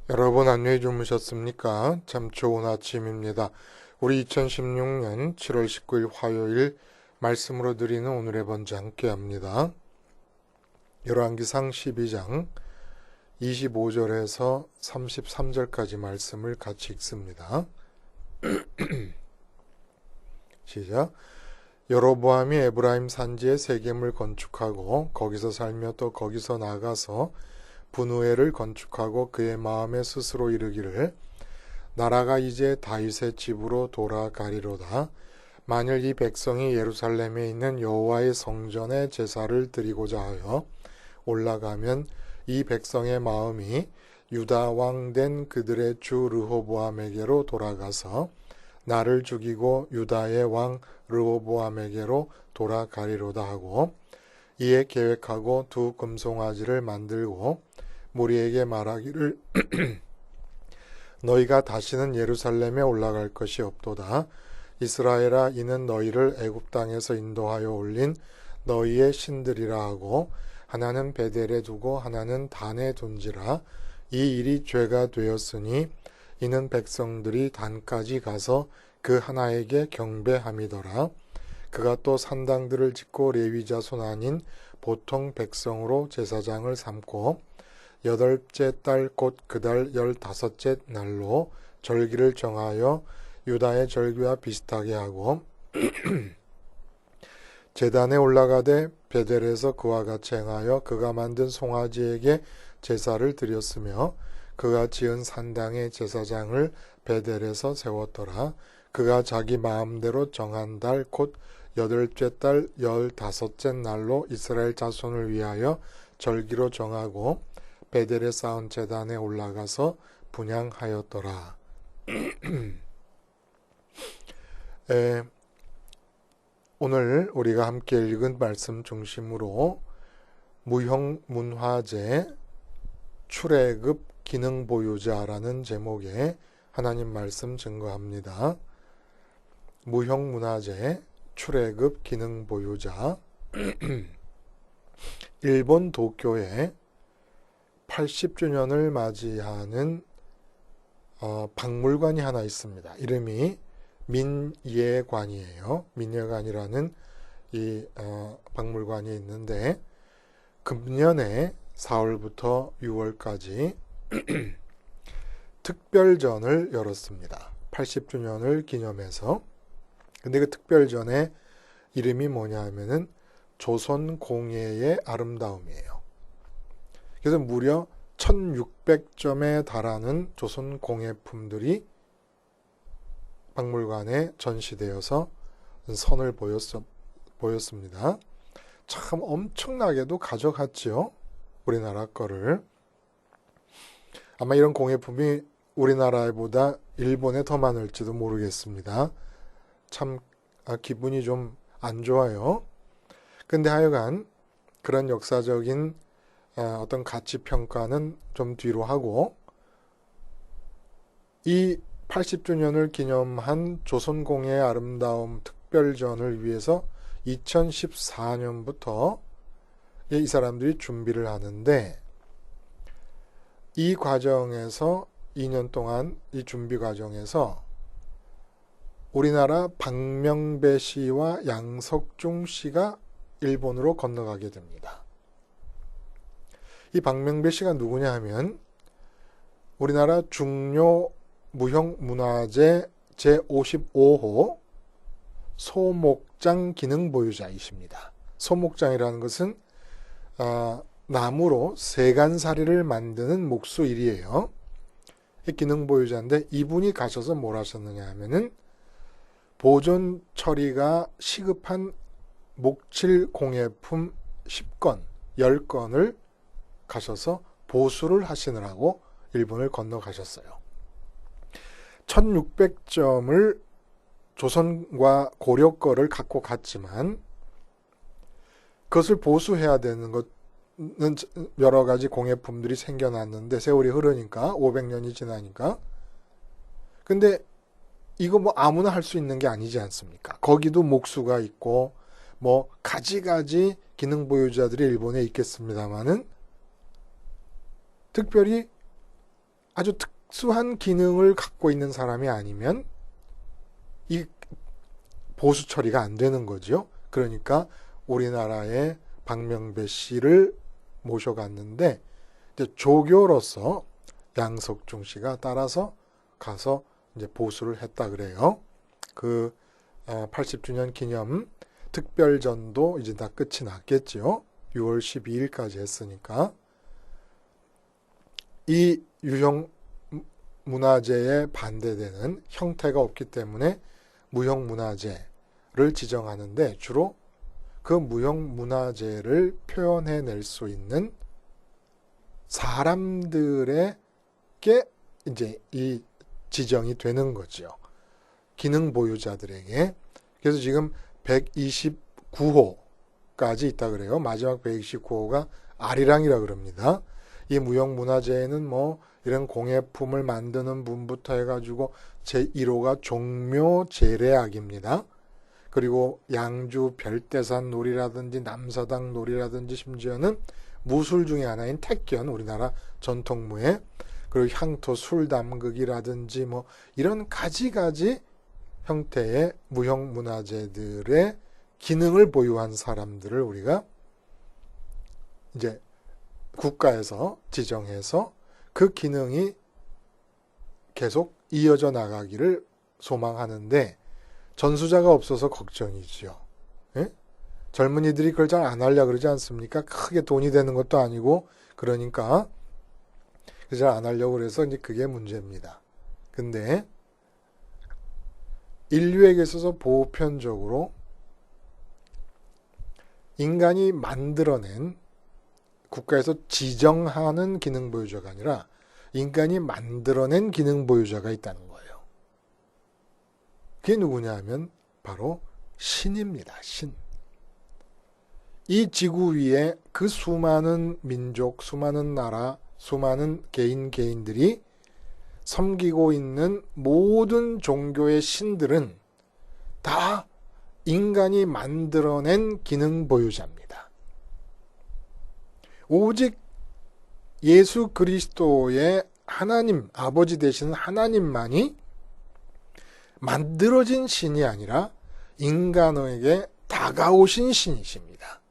여러분 안녕히 주무셨습니까? 참 좋은 아침입니다. 우리 2016년 7월 19일 화요일 말씀으로 드리는 오늘의 번째 함께 합니다. 열왕기상 12장 25절에서 33절까지 말씀을 같이 읽습니다. 시작. 여로보암이 에브라임 산지에 세겜을 건축하고 거기서 살며 또 거기서 나가서 분우엘을 건축하고 그의 마음에 스스로 이르기를 나라가 이제 다윗의 집으로 돌아가리로다. 만일 이 백성이 예루살렘에 있는 여호와의 성전에 제사를 드리고자 하여 올라가면 이 백성의 마음이 유다 왕 된 그들의 주 르호보암에게로 돌아가서 나를 죽이고 유다의 왕 르호보암에게로 돌아가리로다 하고 이에 계획하고 두 금송아지를 만들고 무리에게 말하기를 너희가 다시는 예루살렘에 올라갈 것이 없도다. 이스라엘아 이는 너희를 애굽 땅에서 인도하여 올린 너희의 신들이라 하고 하나는 베델에 두고 하나는 단에 둔지라. 이 일이 죄가 되었으니 이는 백성들이 단까지 가서 그 하나에게 경배함이더라. 그가 또 산당들을 짓고 레위 자손 아닌 보통 백성으로 제사장을 삼고 여덟째 달 곧 그 달 15째 날로 절기를 정하여 유다의 절기와 비슷하게 하고 제단에 올라가되 베델에서 그와 같이 행하여 그가 만든 송아지에게 제사를 드렸으며 그가 지은 산당의 제사장을 베델에서 세웠더라. 그가 자기 마음대로 정한 달 곧 여덟째 달 15째 날로 이스라엘 자손을 위하여 절기로 정하고 베델에 쌓은 제단에 올라가서 분향하였더라. 오늘 우리가 함께 읽은 말씀 중심으로 무형문화재 출애굽 기능보유자라는 제목의 하나님 말씀 증거합니다. 무형문화재 출애굽 기능보유자. 일본 도쿄에 80주년을 맞이하는 박물관이 하나 있습니다. 이름이 민예관이에요. 민예관이라는 이 박물관이 있는데 금년에 4월부터 6월까지 특별전을 열었습니다. 80주년을 기념해서. 근데 그 특별전의 이름이 뭐냐 하면은 조선공예의 아름다움이에요. 그래서 무려 1600점에 달하는 조선 공예품들이 박물관에 전시되어서 선을 보였습니다. 참 엄청나게도 가져갔지요. 우리나라 거를. 아마 이런 공예품이 우리나라보다 일본에 더 많을지도 모르겠습니다. 참 기분이 좀 안 좋아요. 근데 하여간 그런 역사적인 어떤 가치 평가는 좀 뒤로 하고 이 80주년을 기념한 조선공예의 아름다움 특별전을 위해서 2014년부터 이 사람들이 준비를 하는데 이 과정에서 2년 동안 이 준비 과정에서 우리나라 박명배 씨와 양석중 씨가 일본으로 건너가게 됩니다. 이 박명배 씨가 누구냐 하면 우리나라 중요 무형문화재 제55호 소목장 기능보유자이십니다. 소목장이라는 것은 나무로 세간살이를 만드는 목수일이에요. 이 기능보유자인데 이분이 가셔서 뭘 하셨느냐 하면은 보존 처리가 시급한 목칠 공예품 10건, 10건을 가셔서 보수를 하시느라고 일본을 건너가셨어요. 1600점을 조선과 고려 거를 갖고 갔지만 그것을 보수해야 되는 것은 여러 가지 공예품들이 생겨났는데 세월이 흐르니까 500년이 지나니까 근데 이거 뭐 아무나 할 수 있는 게 아니지 않습니까? 거기도 목수가 있고 뭐 가지가지 기능보유자들이 일본에 있겠습니다만은 특별히 아주 특수한 기능을 갖고 있는 사람이 아니면 이 보수 처리가 안 되는 거죠. 그러니까 우리나라의 박명배 씨를 모셔갔는데 이제 조교로서 양석중 씨가 따라서 가서 이제 보수를 했다 그래요. 그 80주년 기념 특별전도 이제 다 끝이 났겠죠. 6월 12일까지 했으니까. 이 유형 문화재에 반대되는 형태가 없기 때문에 무형 문화재를 지정하는데 주로 그 무형 문화재를 표현해낼 수 있는 사람들에게 이제 이 지정이 되는 거죠. 기능 보유자들에게. 그래서 지금 129호까지 있다 그래요. 마지막 129호가 아리랑이라 그럽니다. 이 무형 문화재에는 뭐 이런 공예품을 만드는 분부터 해가지고 제1호가 종묘 재래악입니다. 그리고 양주 별대산 놀이라든지 남사당 놀이라든지 심지어는 무술 중에 하나인 택견, 우리나라 전통무예, 그리고 향토 술 담극이라든지 뭐 이런 가지가지 형태의 무형 문화재들의 기능을 보유한 사람들을 우리가 이제 국가에서 지정해서 그 기능이 계속 이어져 나가기를 소망하는데 전수자가 없어서 걱정이지요. 예? 젊은이들이 그걸 잘 안 하려고 그러지 않습니까? 크게 돈이 되는 것도 아니고 그러니까 잘 안 하려고 그래서 이제 그게 문제입니다. 근데 인류에게 있어서 보편적으로 인간이 만들어낸 국가에서 지정하는 기능 보유자가 아니라 인간이 만들어낸 기능 보유자가 있다는 거예요. 그게 누구냐 하면 바로 신입니다. 신. 이 지구 위에 그 수많은 민족, 수많은 나라, 수많은 개인들이 섬기고 있는 모든 종교의 신들은 다 인간이 만들어낸 기능 보유자입니다. 오직 예수 그리스도의 하나님, 아버지 되시는 하나님만이 만들어진 신이 아니라 인간에게 다가오신 신이십니다.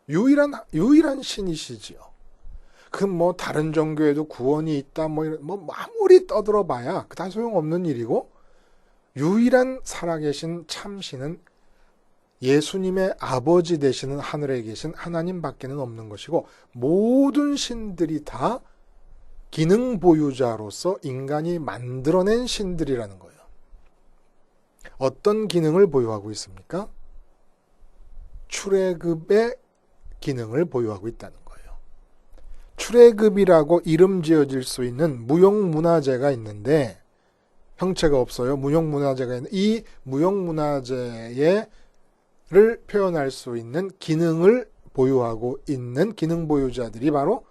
유일한 신이시지요. 그 뭐 다른 종교에도 구원이 있다 뭐 아무리 떠들어봐야 다 소용없는 일이고 유일한 살아계신 참신은 예수님의 아버지 되시는 하늘에 계신 하나님밖에는 없는 것이고 모든 신들이 다 기능 보유자로서 인간이 만들어낸 신들이라는 거예요. 어떤 기능을 보유하고 있습니까? 출애굽의 기능을 보유하고 있다는 거예요. 출애굽이라고 이름 지어질 수 있는 무형 문화재가 있는데 형체가 없어요. 무형 문화재가 있는데 이 무형 문화재를 표현할 수 있는 기능을 보유하고 있는 기능 보유자들이 바로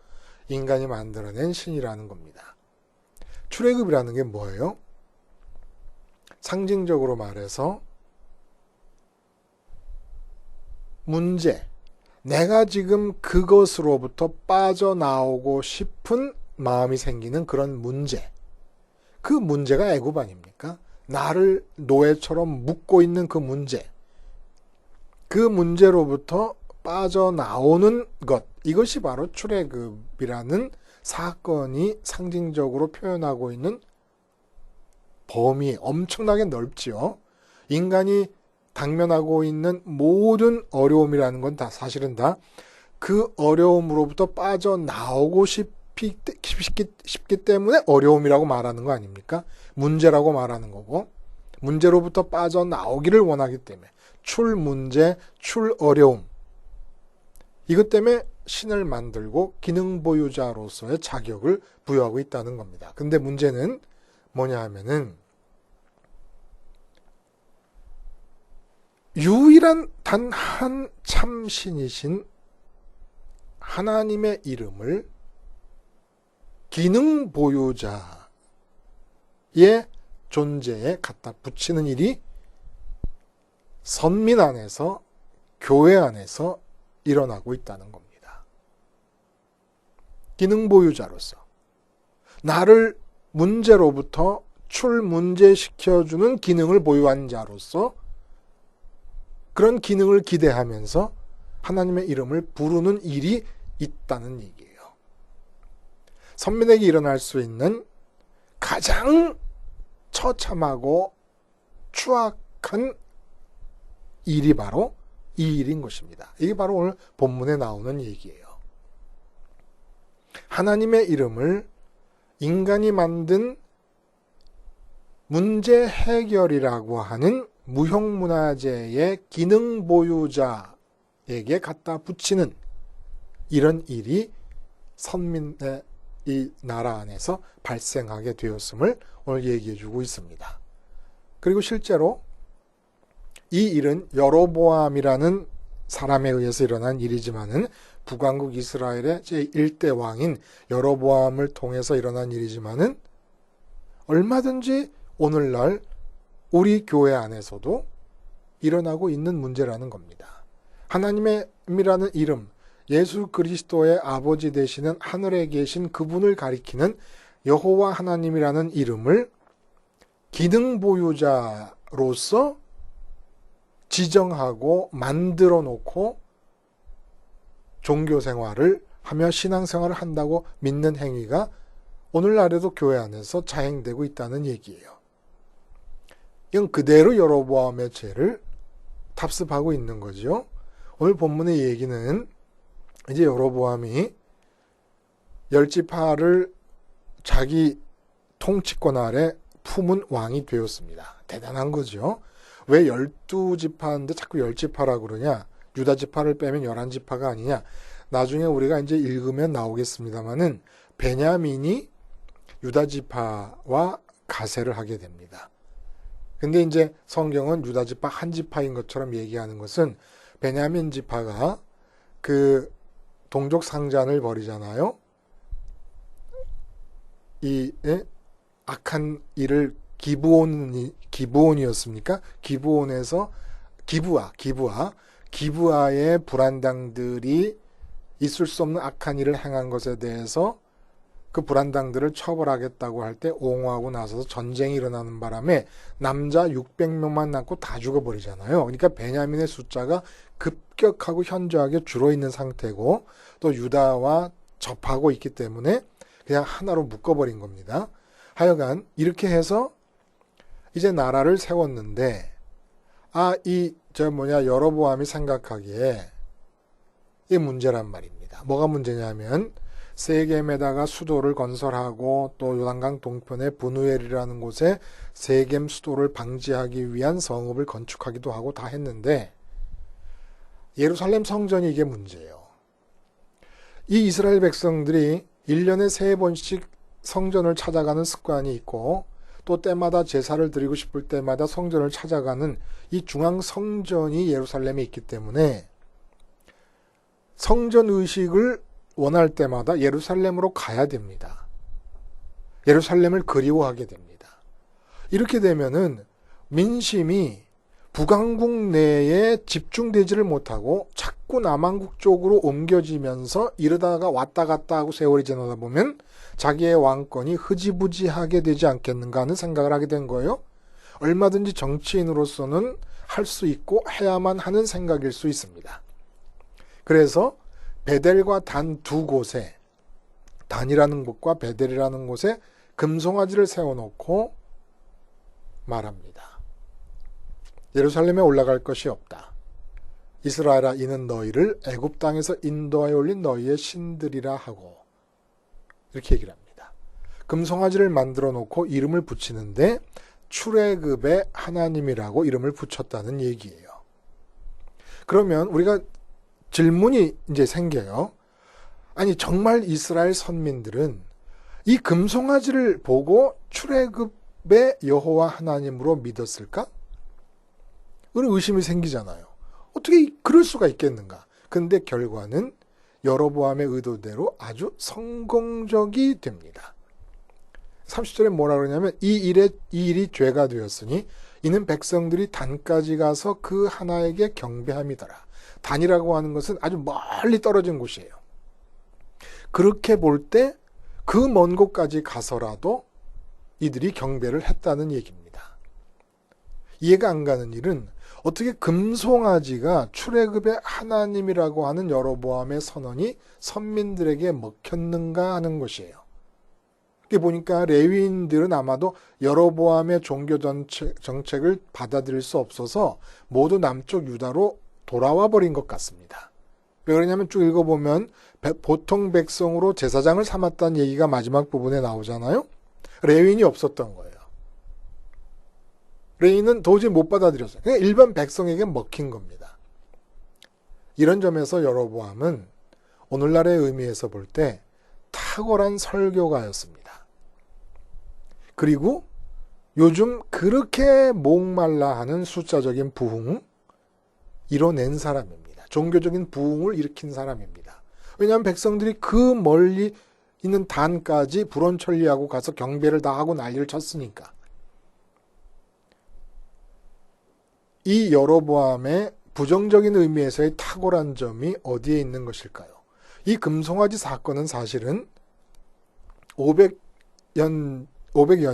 인간이 만들어낸 신이라는 겁니다. 출애굽이라는 게 뭐예요? 상징적으로 말해서 문제, 내가 지금 그것으로부터 빠져나오고 싶은 마음이 생기는 그런 문제, 그 문제가 애굽 아닙니까? 나를 노예처럼 묶고 있는 그 문제, 그 문제로부터 빠져나오는 것, 이것이 바로 출애굽이라는 사건이 상징적으로 표현하고 있는 범위, 엄청나게 넓지요. 인간이 당면하고 있는 모든 어려움이라는 건 다 사실은 다 그 어려움으로부터 빠져나오고 싶기 때문에 어려움이라고 말하는 거 아닙니까? 문제라고 말하는 거고 문제로부터 빠져나오기를 원하기 때문에 출문제, 출어려움 이것 때문에 신을 만들고 기능 보유자로서의 자격을 부여하고 있다는 겁니다. 근데 문제는 뭐냐 하면은 유일한 단 한 참신이신 하나님의 이름을 기능 보유자의 존재에 갖다 붙이는 일이 선민 안에서 교회 안에서 일어나고 있다는 겁니다. 기능 보유자로서 나를 문제로부터 출문제시켜주는 기능을 보유한 자로서 그런 기능을 기대하면서 하나님의 이름을 부르는 일이 있다는 얘기예요. 선민에게 일어날 수 있는 가장 처참하고 추악한 일이 바로 이 일인 것입니다. 이게 바로 오늘 본문에 나오는 얘기예요. 하나님의 이름을 인간이 만든 문제 해결이라고 하는 무형문화재의 기능 보유자에게 갖다 붙이는 이런 일이 선민의 이 나라 안에서 발생하게 되었음을 오늘 얘기해 주고 있습니다. 그리고 실제로 이 일은 여로보암이라는 사람에 의해서 일어난 일이지만은 북왕국 이스라엘의 제1대 왕인 여로보암을 통해서 일어난 일이지만은 얼마든지 오늘날 우리 교회 안에서도 일어나고 있는 문제라는 겁니다. 하나님의 이라는 이름, 예수 그리스도의 아버지 되시는 하늘에 계신 그분을 가리키는 여호와 하나님이라는 이름을 기능 보유자로서 지정하고 만들어 놓고 종교 생활을 하며 신앙생활을 한다고 믿는 행위가 오늘날에도 교회 안에서 자행되고 있다는 얘기예요. 이건 그대로 여로보암의 죄를 답습하고 있는 거죠. 오늘 본문의 얘기는 이제 여로보암이 10지파를 자기 통치권 아래 품은 왕이 되었습니다. 대단한 거죠. 왜 12지파인데 자꾸 10지파라고 그러냐? 유다지파를 빼면 11지파가 아니냐? 나중에 우리가 이제 읽으면 나오겠습니다만은 베냐민이 유다지파와 가세를 하게 됩니다. 근데 이제 성경은 유다지파 한 지파인 것처럼 얘기하는 것은 베냐민 지파가 그 동족 상잔을 벌이잖아요. 이 악한 일을 기브온이었습니까? 기브온에서 기브아의 불안당들이 있을 수 없는 악한 일을 행한 것에 대해서 그 불안당들을 처벌하겠다고 할 때 옹호하고 나서서 전쟁이 일어나는 바람에 남자 600명만 남고 다 죽어버리잖아요. 그러니까 베냐민의 숫자가 급격하고 현저하게 줄어있는 상태고 또 유다와 접하고 있기 때문에 그냥 하나로 묶어버린 겁니다. 하여간 이렇게 해서 이제 나라를 세웠는데 여로보암이 생각하기에 이게 문제란 말입니다. 뭐가 문제냐면 세겜에다가 수도를 건설하고 또 요단강 동편의 브누엘이라는 곳에 세겜 수도를 방지하기 위한 성읍을 건축하기도 하고 다 했는데 예루살렘 성전이 이게 문제예요. 이 이스라엘 백성들이 1년에 3번씩 성전을 찾아가는 습관이 있고 또 때마다 제사를 드리고 싶을 때마다 성전을 찾아가는 이 중앙 성전이 예루살렘에 있기 때문에 성전 의식을 원할 때마다 예루살렘으로 가야 됩니다. 예루살렘을 그리워하게 됩니다. 이렇게 되면은 민심이 북왕국 내에 집중되지를 못하고 자꾸 남왕국 쪽으로 옮겨지면서 이러다가 왔다 갔다 하고 세월이 지나다 보면 자기의 왕권이 흐지부지하게 되지 않겠는가 하는 생각을 하게 된 거예요. 얼마든지 정치인으로서는 할 수 있고 해야만 하는 생각일 수 있습니다. 그래서 베델과 단 두 곳에, 단이라는 곳과 베델이라는 곳에 금송아지를 세워놓고 말합니다. 예루살렘에 올라갈 것이 없다. 이스라엘아, 이는 너희를 애굽 땅에서 인도하여 올린 너희의 신들이라 하고 이렇게 얘기를 합니다. 금송아지를 만들어 놓고 이름을 붙이는데 출애굽의 하나님이라고 이름을 붙였다는 얘기예요. 그러면 우리가 질문이 이제 생겨요. 아니, 정말 이스라엘 선민들은 이 금송아지를 보고 출애굽의 여호와 하나님으로 믿었을까? 그런 의심이 생기잖아요. 어떻게 그럴 수가 있겠는가? 근데 결과는 여로보암의 의도대로 아주 성공적이 됩니다. 30절에 뭐라 그러냐면 이 일이 죄가 되었으니 이는 백성들이 단까지 가서 그 하나에게 경배함이더라. 단이라고 하는 것은 아주 멀리 떨어진 곳이에요. 그렇게 볼 때 그 먼 곳까지 가서라도 이들이 경배를 했다는 얘기입니다. 이해가 안 가는 일은 어떻게 금송아지가 출애굽의 하나님이라고 하는 여로보암의 선언이 선민들에게 먹혔는가 하는 것이에요. 이렇게 보니까 레위인들은 아마도 여로보암의 종교 정책을 받아들일 수 없어서 모두 남쪽 유다로 돌아와 버린 것 같습니다. 왜 그러냐면 쭉 읽어보면 보통 백성으로 제사장을 삼았다는 얘기가 마지막 부분에 나오잖아요. 레위인이 없었던 거예요. 레위인은 도저히 못 받아들였어요. 그냥 일반 백성에게 먹힌 겁니다. 이런 점에서 여로보암은 오늘날의 의미에서 볼 때 탁월한 설교가였습니다. 그리고 요즘 그렇게 목말라 하는 숫자적인 부흥 이뤄낸 사람입니다. 종교적인 부흥을 일으킨 사람입니다. 왜냐하면 백성들이 그 멀리 있는 단까지 불원천리하고 가서 경배를 다 하고 난리를 쳤으니까. 이 여로보암의 부정적인 의미에서의 탁월한 점이 어디에 있는 것일까요? 이 금송아지 사건은 사실은 500여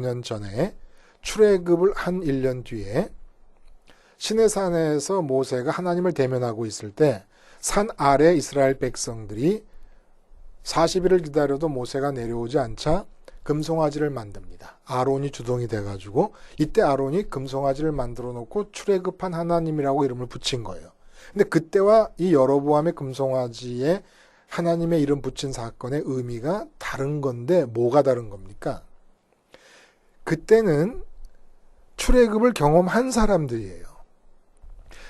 년 전에 출애굽을 한 1년 뒤에 시내산에서 모세가 하나님을 대면하고 있을 때 산 아래 이스라엘 백성들이 40일을 기다려도 모세가 내려오지 않자 금송아지를 만듭니다. 아론이 주동이 돼가지고 이때 아론이 금송아지를 만들어 놓고 출애굽한 하나님이라고 이름을 붙인 거예요. 근데 그때와 이 여로보암의 금송아지에 하나님의 이름 붙인 사건의 의미가 다른 건데 뭐가 다른 겁니까? 그때는 출애굽을 경험한 사람들이에요.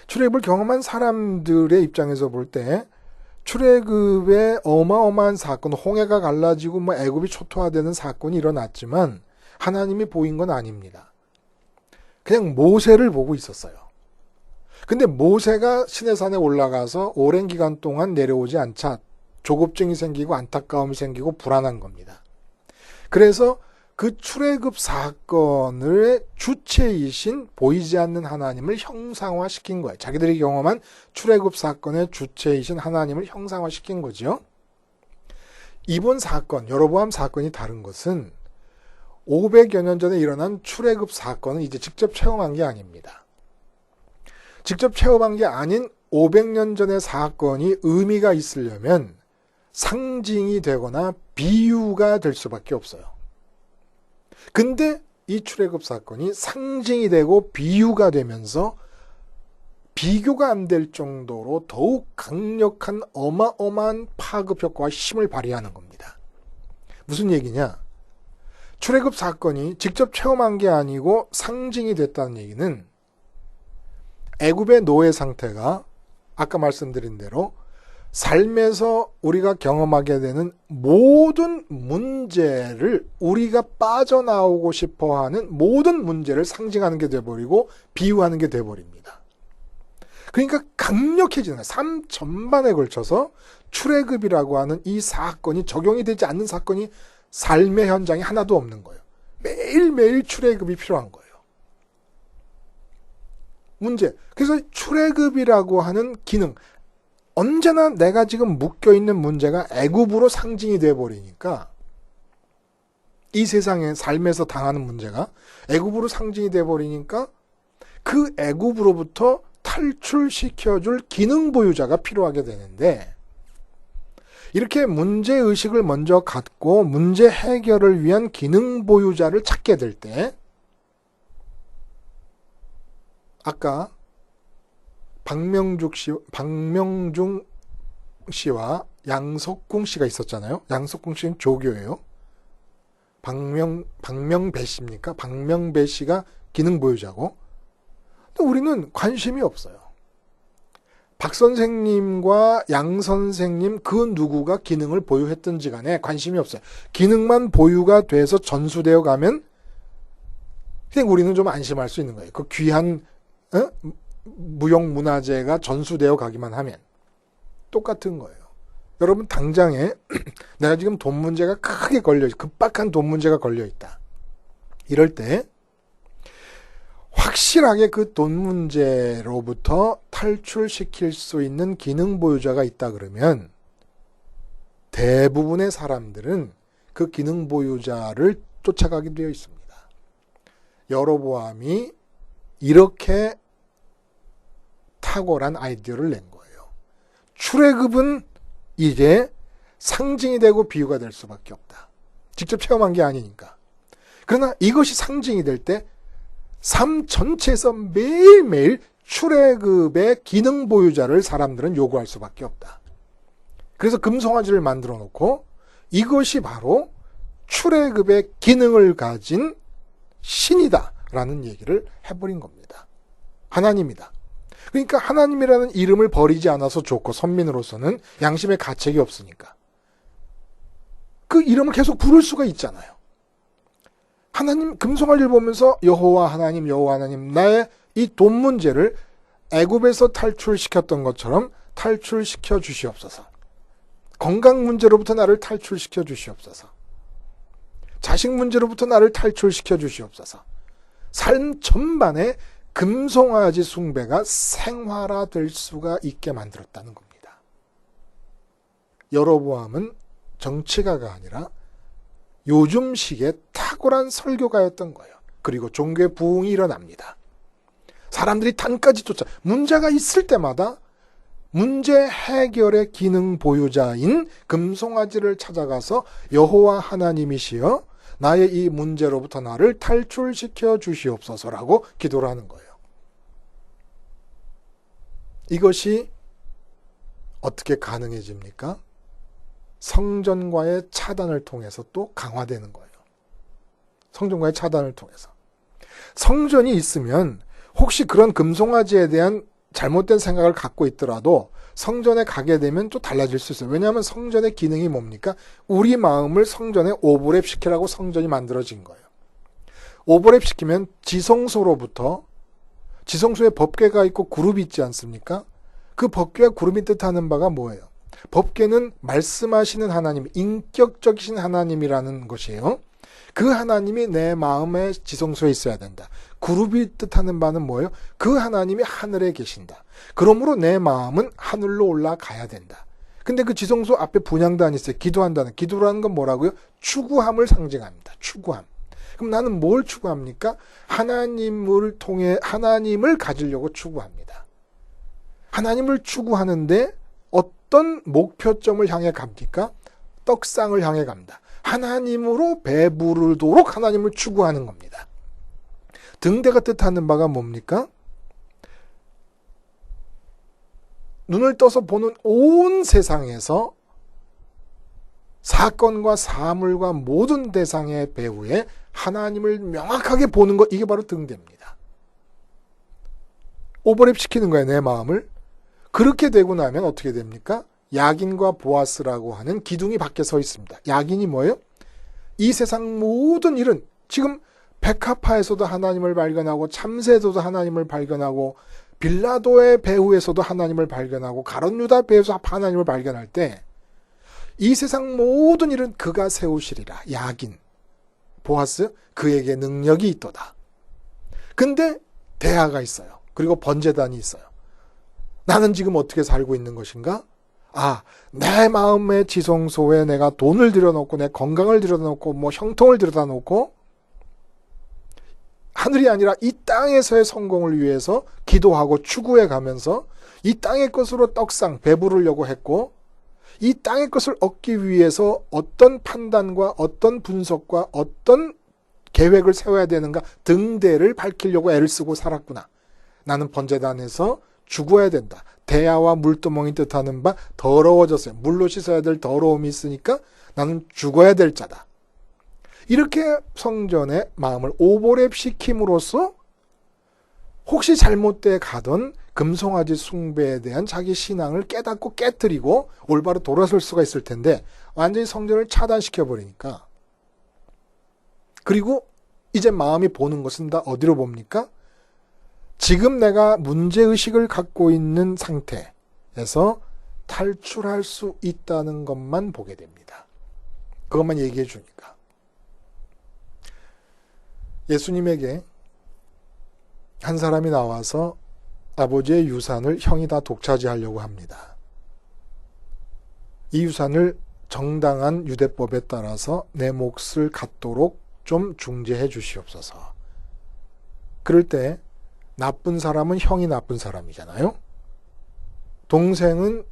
출애굽을 경험한 사람들의 입장에서 볼 때 출애굽의 어마어마한 사건, 홍해가 갈라지고 애굽이 초토화되는 사건이 일어났지만 하나님이 보인 건 아닙니다. 그냥 모세를 보고 있었어요. 근데 모세가 시내산에 올라가서 오랜 기간 동안 내려오지 않자 조급증이 생기고 안타까움이 생기고 불안한 겁니다. 그래서 그 출애굽 사건의 주체이신 보이지 않는 하나님을 형상화시킨 거예요. 자기들이 경험한 출애굽 사건의 주체이신 하나님을 형상화시킨 거죠. 이번 사건, 여로보암 사건이 다른 것은 500여 년 전에 일어난 출애굽 사건은 이제 직접 체험한 게 아닙니다. 직접 체험한 게 아닌 500년 전의 사건이 의미가 있으려면 상징이 되거나 비유가 될 수밖에 없어요. 근데 이 출애굽 사건이 상징이 되고 비유가 되면서 비교가 안 될 정도로 더욱 강력한 어마어마한 파급 효과와 힘을 발휘하는 겁니다. 무슨 얘기냐? 출애굽 사건이 직접 체험한 게 아니고 상징이 됐다는 얘기는 애굽의 노예 상태가 아까 말씀드린 대로 삶에서 우리가 경험하게 되는 모든 문제를 우리가 빠져나오고 싶어하는 모든 문제를 상징하는 게 돼버리고 비유하는 게 돼버립니다. 그러니까 강력해지는 거예요. 삶 전반에 걸쳐서 출애굽이라고 하는 이 사건이 적용이 되지 않는 사건이 삶의 현장에 하나도 없는 거예요. 매일매일 출애굽이 필요한 거예요. 문제. 그래서 출애굽이라고 하는 기능, 언제나 내가 지금 묶여있는 문제가 애굽으로 상징이 돼버리니까 이 세상의 삶에서 당하는 문제가 애굽으로 상징이 돼버리니까 그 애굽으로부터 탈출시켜줄 기능 보유자가 필요하게 되는데 이렇게 문제의식을 먼저 갖고 문제 해결을 위한 기능 보유자를 찾게 될 때 아까 박명중 씨와 양석궁 씨가 있었잖아요. 양석궁 씨는 조교예요. 박명배 씨입니까? 박명배 씨가 기능 보유자고. 근데 우리는 관심이 없어요. 박 선생님과 양 선생님 그 누구가 기능을 보유했든지 간에 관심이 없어요. 기능만 보유가 돼서 전수되어 가면 그냥 우리는 좀 안심할 수 있는 거예요. 그 귀한 무형문화재가 전수되어 가기만 하면 똑같은 거예요. 여러분 당장에 내가 지금 돈 문제가 크게 급박한 돈 문제가 걸려있다. 이럴 때 확실하게 그 돈 문제로부터 탈출시킬 수 있는 기능 보유자가 있다 그러면 대부분의 사람들은 그 기능 보유자를 쫓아가게 되어 있습니다. 여로보암이 이렇게 탁월한 아이디어를 낸 거예요. 출애굽은 이제 상징이 되고 비유가 될 수밖에 없다. 직접 체험한 게 아니니까. 그러나 이것이 상징이 될 때 삶 전체에서 매일매일 출애굽의 기능 보유자를 사람들은 요구할 수밖에 없다. 그래서 금송아지를 만들어 놓고 이것이 바로 출애굽의 기능을 가진 신이다라는 얘기를 해버린 겁니다. 하나님이다. 그러니까 하나님이라는 이름을 버리지 않아서 좋고, 선민으로서는 양심의 가책이 없으니까 그 이름을 계속 부를 수가 있잖아요. 하나님, 금송아지를 보면서 여호와 하나님, 여호와 하나님, 나의 이 돈 문제를 애굽에서 탈출시켰던 것처럼 탈출시켜 주시옵소서. 건강 문제로부터 나를 탈출시켜 주시옵소서. 자식 문제로부터 나를 탈출시켜 주시옵소서. 삶 전반에 금송아지 숭배가 생활화될 수가 있게 만들었다는 겁니다. 여로보암은 정치가가 아니라 요즘식의 탁월한 설교가였던 거예요. 그리고 종교의 부흥이 일어납니다. 사람들이 단까지 쫓아 문제가 있을 때마다 문제 해결의 기능 보유자인 금송아지를 찾아가서 여호와 하나님이시여 나의 이 문제로부터 나를 탈출시켜 주시옵소서라고 기도를 하는 거예요. 이것이 어떻게 가능해집니까? 성전과의 차단을 통해서 또 강화되는 거예요. 성전과의 차단을 통해서. 성전이 있으면 혹시 그런 금송아지에 대한 잘못된 생각을 갖고 있더라도 성전에 가게 되면 또 달라질 수 있어요. 왜냐하면 성전의 기능이 뭡니까? 우리 마음을 성전에 오버랩 시키라고 성전이 만들어진 거예요. 오버랩 시키면 지성소로부터, 지성소에 법궤가 있고 그룹이 있지 않습니까? 그 법궤와 그룹이 뜻하는 바가 뭐예요? 법궤는 말씀하시는 하나님, 인격적이신 하나님이라는 것이에요. 그 하나님이 내 마음의 지성소에 있어야 된다. 그룹이 뜻하는 바는 뭐예요? 그 하나님이 하늘에 계신다. 그러므로 내 마음은 하늘로 올라가야 된다. 근데 그 지성소 앞에 분향단이 있어요. 기도한다는. 기도라는 건 뭐라고요? 추구함을 상징합니다. 추구함. 그럼 나는 뭘 추구합니까? 하나님을 통해 하나님을 가지려고 추구합니다. 하나님을 추구하는데 어떤 목표점을 향해 갑니까? 떡상을 향해 갑니다. 하나님으로 배부르도록 하나님을 추구하는 겁니다. 등대가 뜻하는 바가 뭡니까? 눈을 떠서 보는 온 세상에서 사건과 사물과 모든 대상의 배후에 하나님을 명확하게 보는 것, 이게 바로 등대입니다. 오버랩 시키는 거예요, 내 마음을. 그렇게 되고 나면 어떻게 됩니까? 야긴과 보아스라고 하는 기둥이 밖에 서 있습니다. 야긴이 뭐예요? 이 세상 모든 일은 지금 백합화에서도 하나님을 발견하고 참새에서도 하나님을 발견하고 빌라도의 배후에서도 하나님을 발견하고 가룟 유다 배후에서 하나님을 발견할 때 이 세상 모든 일은 그가 세우시리라. 야긴, 보아스, 그에게 능력이 있도다. 근데 대하가 있어요. 그리고 번제단이 있어요. 나는 지금 어떻게 살고 있는 것인가? 아, 내 마음의 지성소에 내가 돈을 들여놓고 내 건강을 들여놓고 뭐 형통을 들여놓고 하늘이 아니라 이 땅에서의 성공을 위해서 기도하고 추구해 가면서 이 땅의 것으로 떡상, 배부르려고 했고 이 땅의 것을 얻기 위해서 어떤 판단과 어떤 분석과 어떤 계획을 세워야 되는가 등대를 밝히려고 애를 쓰고 살았구나. 나는 번제단에서 죽어야 된다. 대야와 물두멍이 뜻하는 바 더러워졌어요. 물로 씻어야 될 더러움이 있으니까 나는 죽어야 될 자다. 이렇게 성전의 마음을 오버랩 시킴으로써 혹시 잘못돼 가던 금송아지 숭배에 대한 자기 신앙을 깨닫고 깨뜨리고 올바로 돌아설 수가 있을 텐데 완전히 성전을 차단시켜버리니까, 그리고 이제 마음이 보는 것은 다 어디로 봅니까? 지금 내가 문제의식을 갖고 있는 상태에서 탈출할 수 있다는 것만 보게 됩니다. 그것만 얘기해 주니까. 예수님에게 한 사람이 나와서 아버지의 유산을 형이 다 독차지하려고 합니다. 이 유산을 정당한 유대법에 따라서 내 몫을 갖도록 좀 중재해 주시옵소서. 그럴 때 나쁜 사람은 형이 나쁜 사람이잖아요. 동생은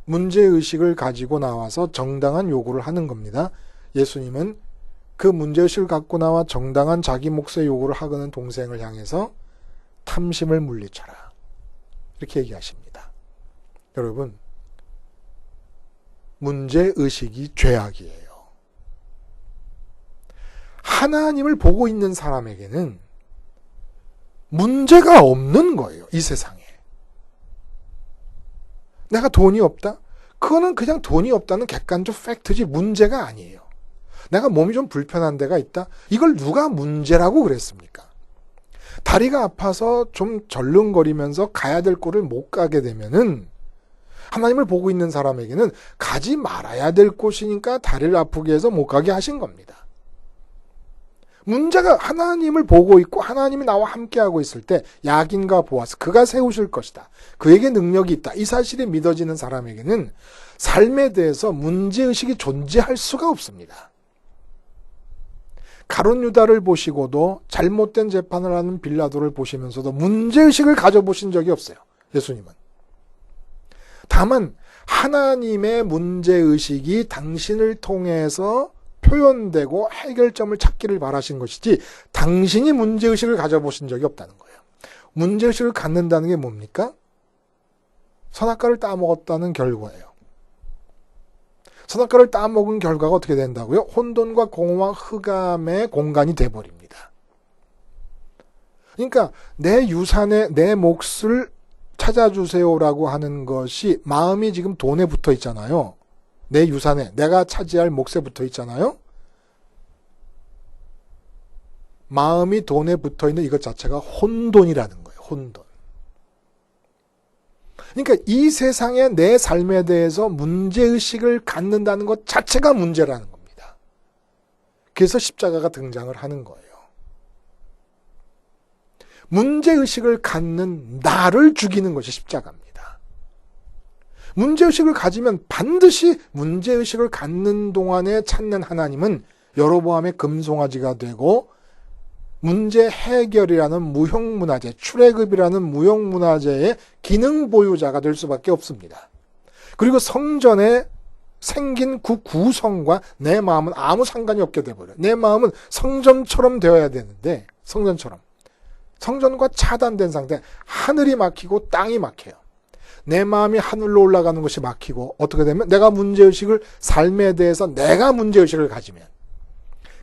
문제의식을 가지고 나와서 정당한 요구를 하는 겁니다. 예수님은 그 문제의식을 갖고 나와 정당한 자기 몫의 요구를 하고는 동생을 향해서 탐심을 물리쳐라. 이렇게 얘기하십니다. 여러분, 문제의식이 죄악이에요. 하나님을 보고 있는 사람에게는 문제가 없는 거예요. 이 세상에. 내가 돈이 없다? 그거는 그냥 돈이 없다는 객관적 팩트지 문제가 아니에요. 내가 몸이 좀 불편한 데가 있다? 이걸 누가 문제라고 그랬습니까? 다리가 아파서 좀 절름거리면서 가야 될 곳을 못 가게 되면은 하나님을 보고 있는 사람에게는 가지 말아야 될 곳이니까 다리를 아프게 해서 못 가게 하신 겁니다. 문제가 하나님을 보고 있고 하나님이 나와 함께하고 있을 때 약인과 보아스 그가 세우실 것이다. 그에게 능력이 있다. 이 사실이 믿어지는 사람에게는 삶에 대해서 문제의식이 존재할 수가 없습니다. 가룟 유다를 보시고도 잘못된 재판을 하는 빌라도를 보시면서도 문제의식을 가져보신 적이 없어요. 예수님은. 다만 하나님의 문제의식이 당신을 통해서 표현되고 해결점을 찾기를 바라신 것이지 당신이 문제의식을 가져보신 적이 없다는 거예요. 문제의식을 갖는다는 게 뭡니까? 선악과를 따먹었다는 결과예요. 선악과를 따먹은 결과가 어떻게 된다고요? 혼돈과 공허와 흑암의 공간이 돼버립니다. 그러니까 내 유산에 내 몫을 찾아주세요라고 하는 것이 마음이 지금 돈에 붙어 있잖아요. 내 유산에 내가 차지할 몫에 붙어 있잖아요. 마음이 돈에 붙어 있는 이것 자체가 혼돈이라는 거예요. 혼돈. 그러니까 이 세상에 내 삶에 대해서 문제의식을 갖는다는 것 자체가 문제라는 겁니다. 그래서 십자가가 등장을 하는 거예요. 문제의식을 갖는 나를 죽이는 것이 십자가입니다. 문제의식을 가지면 반드시 문제의식을 갖는 동안에 찾는 하나님은 여로보암의 금송아지가 되고 문제 해결이라는 무형문화재, 출애굽이라는 무형문화재의 기능 보유자가 될 수밖에 없습니다. 그리고 성전에 생긴 그 구성과 내 마음은 아무 상관이 없게 돼버려요. 내 마음은 성전처럼 되어야 되는데 성전처럼. 성전과 차단된 상태, 하늘이 막히고 땅이 막혀요. 내 마음이 하늘로 올라가는 것이 막히고 어떻게 되면 내가 문제의식을 삶에 대해서 내가 문제의식을 가지면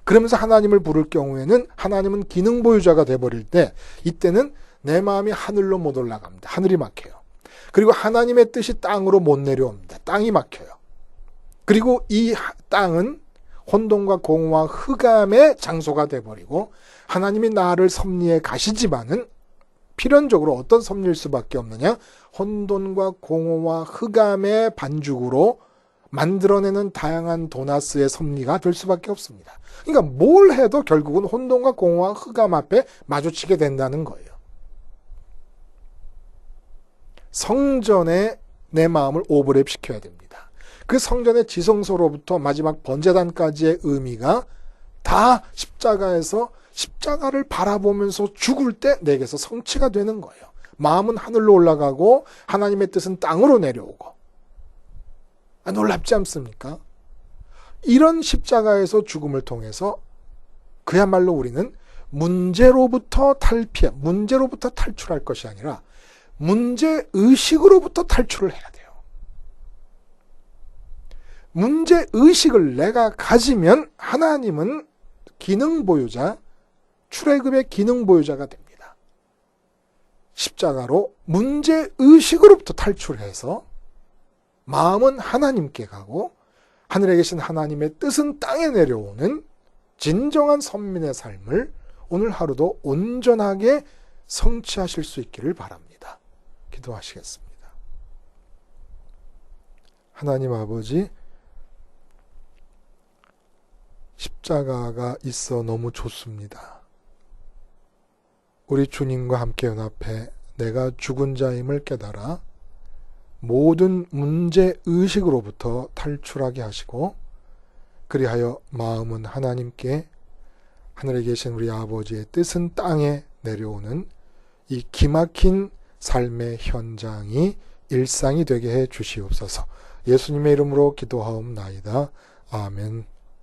그러면서 하나님을 부를 경우에는 하나님은 기능 보유자가 돼버릴 때 이때는 내 마음이 하늘로 못 올라갑니다. 하늘이 막혀요. 그리고 하나님의 뜻이 땅으로 못 내려옵니다. 땅이 막혀요. 그리고 이 땅은 혼돈과 공허와 흑암의 장소가 돼버리고 하나님이 나를 섭리해 가시지만은 필연적으로 어떤 섭리일 수밖에 없느냐? 혼돈과 공허와 흑암의 반죽으로 만들어내는 다양한 도나스의 섭리가 될 수밖에 없습니다. 그러니까 뭘 해도 결국은 혼돈과 공허와 흑암 앞에 마주치게 된다는 거예요. 성전에 내 마음을 오버랩 시켜야 됩니다. 그 성전의 지성소로부터 마지막 번제단까지의 의미가 다 십자가에서 십자가를 바라보면서 죽을 때 내게서 성취가 되는 거예요. 마음은 하늘로 올라가고 하나님의 뜻은 땅으로 내려오고. 놀랍지 않습니까? 이런 십자가에서 죽음을 통해서 그야말로 우리는 문제로부터 문제로부터 탈출할 것이 아니라 문제의식으로부터 탈출을 해야 돼요. 문제의식을 내가 가지면 하나님은 기능보유자, 출애굽의 기능보유자가 됩니다. 십자가로 문제의식으로부터 탈출해서 마음은 하나님께 가고 하늘에 계신 하나님의 뜻은 땅에 내려오는 진정한 선민의 삶을 오늘 하루도 온전하게 성취하실 수 있기를 바랍니다. 기도하시겠습니다. 하나님 아버지, 십자가가 있어 너무 좋습니다. 우리 주님과 함께 연합해 내가 죽은 자임을 깨달아 모든 문제 의식으로부터 탈출하게 하시고 그리하여 마음은 하나님께 하늘에 계신 우리 아버지의 뜻은 땅에 내려오는 이 기막힌 삶의 현장이 일상이 되게 해 주시옵소서. 예수님의 이름으로 기도하옵나이다. 아멘.